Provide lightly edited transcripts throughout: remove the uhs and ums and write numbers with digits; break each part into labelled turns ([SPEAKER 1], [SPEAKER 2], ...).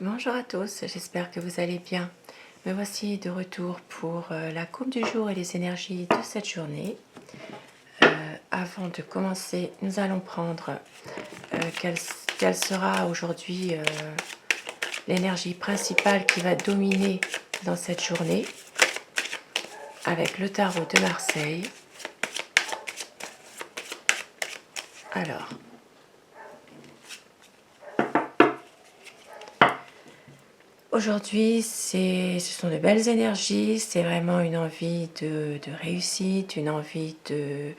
[SPEAKER 1] Bonjour à tous, j'espère que vous allez bien. Me voici de retour pour la coupe du jour et les énergies de cette journée. Avant de commencer, nous allons prendre quelle sera aujourd'hui l'énergie principale qui va dominer dans cette journée avec le tarot de Marseille. Alors, aujourd'hui, ce sont de belles énergies, c'est vraiment une envie de réussite, une envie de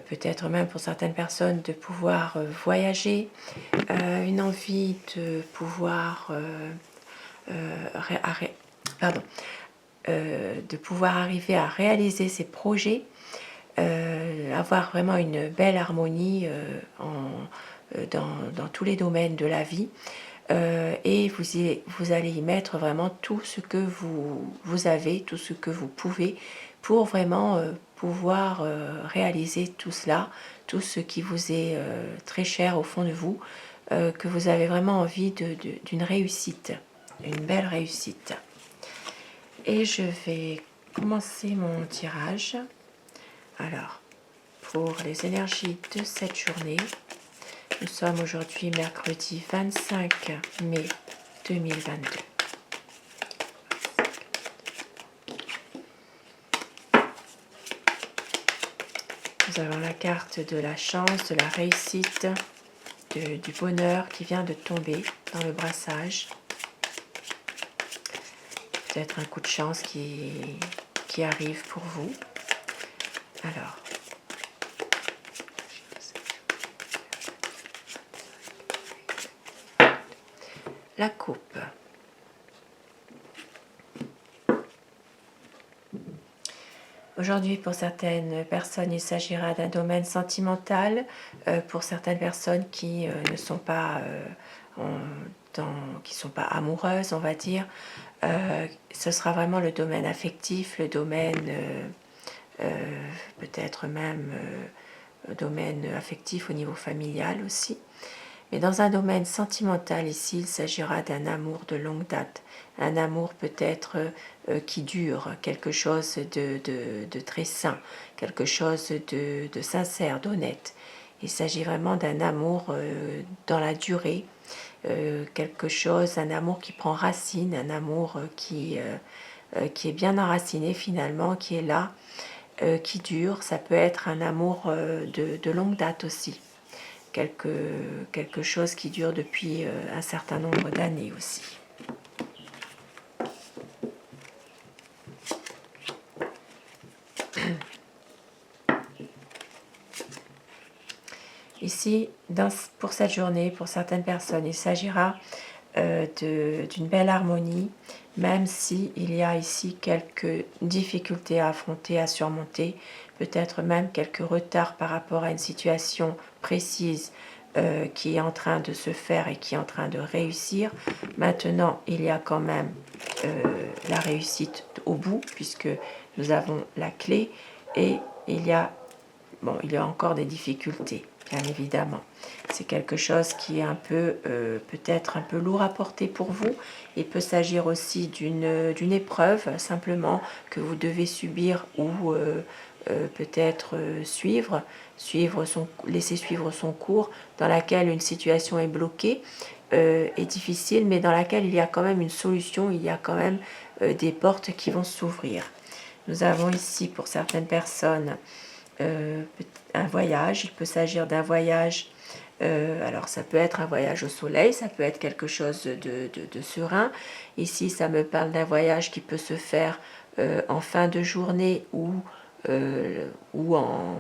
[SPEAKER 1] peut-être même pour certaines personnes de pouvoir voyager, une envie de pouvoir de pouvoir arriver à réaliser ses projets, avoir vraiment une belle harmonie dans tous les domaines de la vie. Et vous allez y mettre vraiment tout ce que vous avez, tout ce que vous pouvez pour vraiment pouvoir réaliser tout cela, tout ce qui vous est très cher au fond de vous, que vous avez vraiment envie d'une réussite, une belle réussite. Et je vais commencer mon tirage. Alors, pour les énergies de cette journée, nous sommes aujourd'hui mercredi 25 mai 2022. Nous avons la carte de la chance, de la réussite, du bonheur qui vient de tomber dans le brassage. Peut-être un coup de chance qui arrive pour vous. Alors, la coupe. Aujourd'hui, pour certaines personnes, il s'agira d'un domaine sentimental. Pour certaines personnes qui ne sont pas qui sont pas amoureuses, on va dire, ce sera vraiment le domaine affectif, le domaine peut-être même domaine affectif au niveau familial aussi. Mais dans un domaine sentimental ici, il s'agira d'un amour de longue date, un amour peut-être qui dure, quelque chose de très sain, quelque chose de sincère, d'honnête. Il s'agit vraiment d'un amour dans la durée, quelque chose, un amour qui prend racine, un amour qui est bien enraciné finalement, qui est là, qui dure. Ça peut être un amour de longue date aussi. Quelque chose qui dure depuis un certain nombre d'années aussi. Ici, pour cette journée, pour certaines personnes, il s'agira d'une belle harmonie, même s'il y a ici quelques difficultés à affronter, à surmonter, peut-être même quelques retards par rapport à une situation précise qui est en train de se faire et qui est en train de réussir. Maintenant, il y a quand même la réussite au bout, puisque nous avons la clé, et il y a encore des difficultés, bien évidemment. C'est quelque chose qui est un peu, peut-être un peu lourd à porter pour vous. Il peut s'agir aussi d'une épreuve, simplement, que vous devez subir ou peut-être laisser suivre son cours, dans laquelle une situation est bloquée, est difficile, mais dans laquelle il y a quand même une solution, il y a quand même des portes qui vont s'ouvrir. Nous avons ici, pour certaines personnes, un voyage. Il peut s'agir d'un voyage, alors ça peut être un voyage au soleil, ça peut être quelque chose de serein. Ici, ça me parle d'un voyage qui peut se faire en fin de journée ou en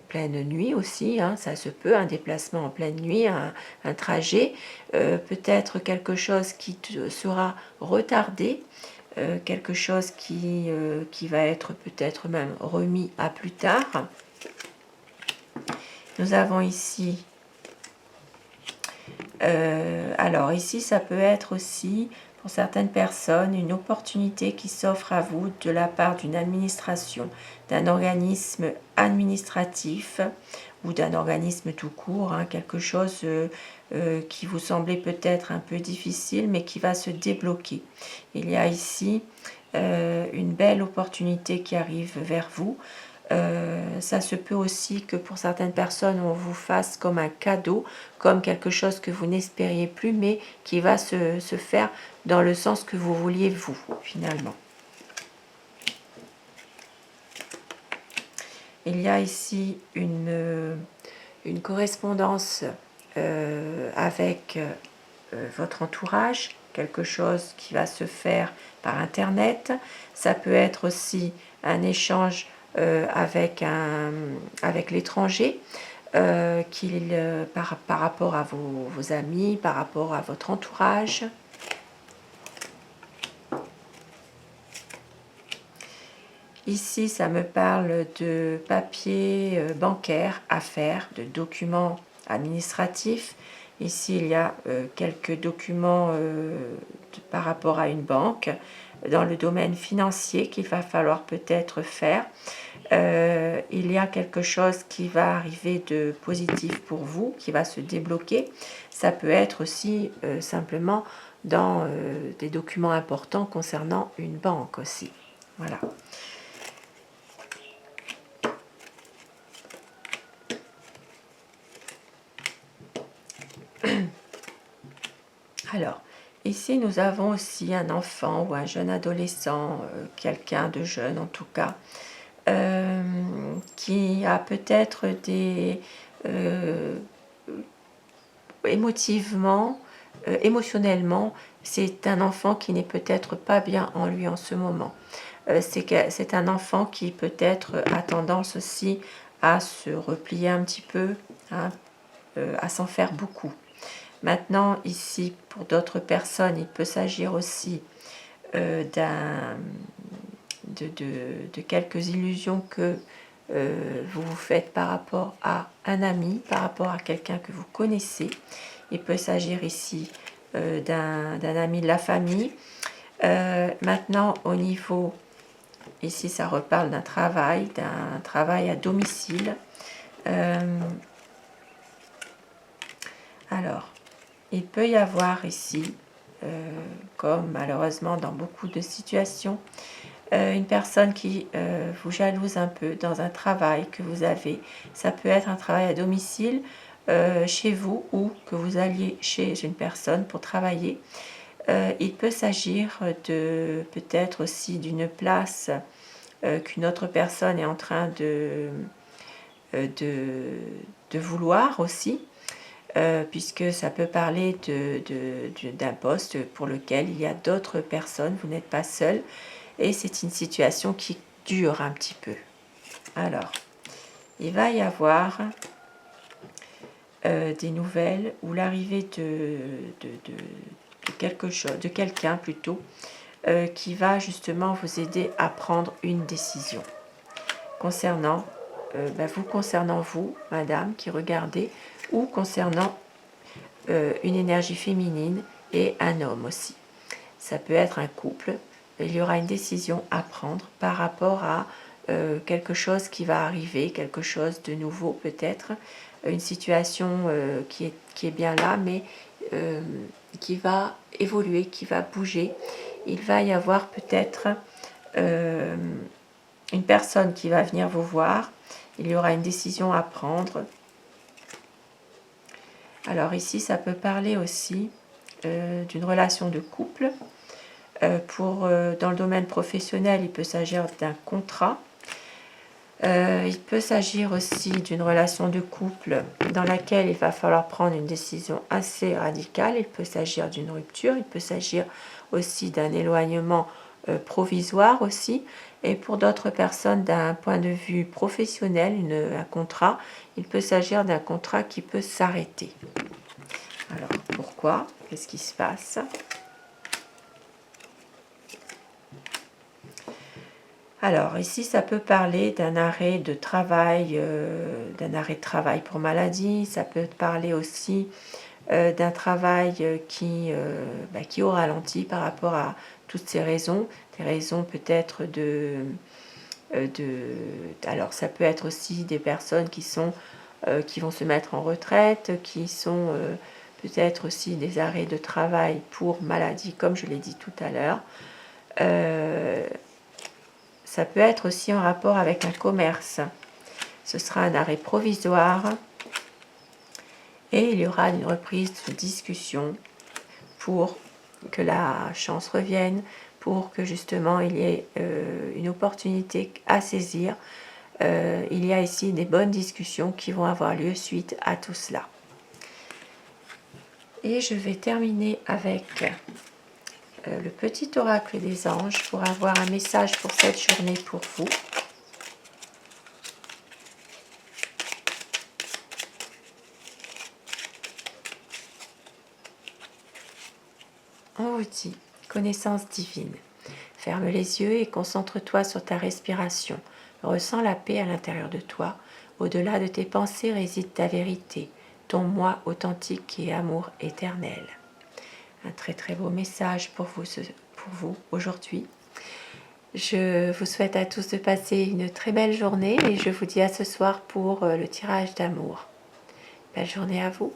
[SPEAKER 1] pleine nuit aussi, hein, ça se peut, un déplacement en pleine nuit, un trajet, peut-être quelque chose qui sera retardé, quelque chose qui va être peut-être même remis à plus tard. Nous avons ici, alors ici ça peut être aussi, pour certaines personnes, une opportunité qui s'offre à vous de la part d'une administration, d'un organisme administratif ou d'un organisme tout court, hein, quelque chose qui vous semblait peut-être un peu difficile, mais qui va se débloquer. Il y a ici une belle opportunité qui arrive vers vous. Ça se peut aussi que pour certaines personnes, on vous fasse comme un cadeau, comme quelque chose que vous n'espériez plus, mais qui va se faire dans le sens que vous vouliez vous, finalement. Il y a ici une correspondance avec votre entourage, quelque chose qui va se faire par Internet. Ça peut être aussi un échange avec l'étranger, par rapport à vos amis, par rapport à votre entourage. Ici, ça me parle de papiers bancaires à faire, de documents administratifs. Ici, il y a quelques documents par rapport à une banque dans le domaine financier qu'il va falloir peut-être faire. Il y a quelque chose qui va arriver de positif pour vous, qui va se débloquer. Ça peut être aussi simplement dans des documents importants concernant une banque aussi. Voilà. Alors, ici, nous avons aussi un enfant ou un jeune adolescent, quelqu'un de jeune en tout cas, qui a peut-être émotionnellement, c'est un enfant qui n'est peut-être pas bien en lui en ce moment. C'est un enfant qui peut-être a tendance aussi à se replier un petit peu, hein, à s'en faire beaucoup. Maintenant, ici, pour d'autres personnes, il peut s'agir aussi de quelques illusions que vous vous faites par rapport à un ami, par rapport à quelqu'un que vous connaissez. Il peut s'agir ici d'un ami de la famille. Maintenant, au niveau, ici, ça reparle d'un travail à domicile. Alors, il peut y avoir ici, comme malheureusement dans beaucoup de situations, une personne qui vous jalouse un peu dans un travail que vous avez. Ça peut être un travail à domicile, chez vous, ou que vous alliez chez une personne pour travailler. Il peut s'agir de peut-être aussi d'une place qu'une autre personne est en train de vouloir aussi. Puisque ça peut parler d'un poste pour lequel il y a d'autres personnes, vous n'êtes pas seul, et c'est une situation qui dure un petit peu. Alors, il va y avoir des nouvelles ou l'arrivée de quelque chose, de quelqu'un plutôt, qui va justement vous aider à prendre une décision concernant vous, madame, qui regardez, ou concernant une énergie féminine et un homme aussi. Ça peut être un couple. Il y aura une décision à prendre par rapport à quelque chose qui va arriver, quelque chose de nouveau peut-être, une situation qui est bien là, mais qui va évoluer, qui va bouger. Il va y avoir peut-être une personne qui va venir vous voir. Il y aura une décision à prendre. Alors ici, ça peut parler aussi d'une relation de couple. Dans le domaine professionnel, il peut s'agir d'un contrat. Il peut s'agir aussi d'une relation de couple dans laquelle il va falloir prendre une décision assez radicale. Il peut s'agir d'une rupture, il peut s'agir aussi d'un éloignement provisoire aussi. Et pour d'autres personnes, d'un point de vue professionnel, un contrat, il peut s'agir d'un contrat qui peut s'arrêter. Alors, pourquoi? Qu'est-ce qui se passe? Alors, ici, ça peut parler d'un arrêt de travail pour maladie. Ça peut parler aussi d'un travail qui au ralenti par rapport à toutes ces raisons, des raisons peut-être alors ça peut être aussi des personnes qui vont se mettre en retraite, qui sont peut-être aussi des arrêts de travail pour maladie, comme je l'ai dit tout à l'heure. Ça peut être aussi en rapport avec un commerce. Ce sera un arrêt provisoire et il y aura une reprise de discussion pour que la chance revienne, pour que justement il y ait une opportunité à saisir. Il y a ici des bonnes discussions qui vont avoir lieu suite à tout cela. Et je vais terminer avec le petit oracle des anges pour avoir un message pour cette journée pour vous. On vous dit, connaissance divine. Ferme les yeux et concentre-toi sur ta respiration. Ressens la paix à l'intérieur de toi. Au-delà de tes pensées réside ta vérité, ton moi authentique et amour éternel. Un très très beau message pour vous aujourd'hui. Je vous souhaite à tous de passer une très belle journée et je vous dis à ce soir pour le tirage d'amour. Belle journée à vous.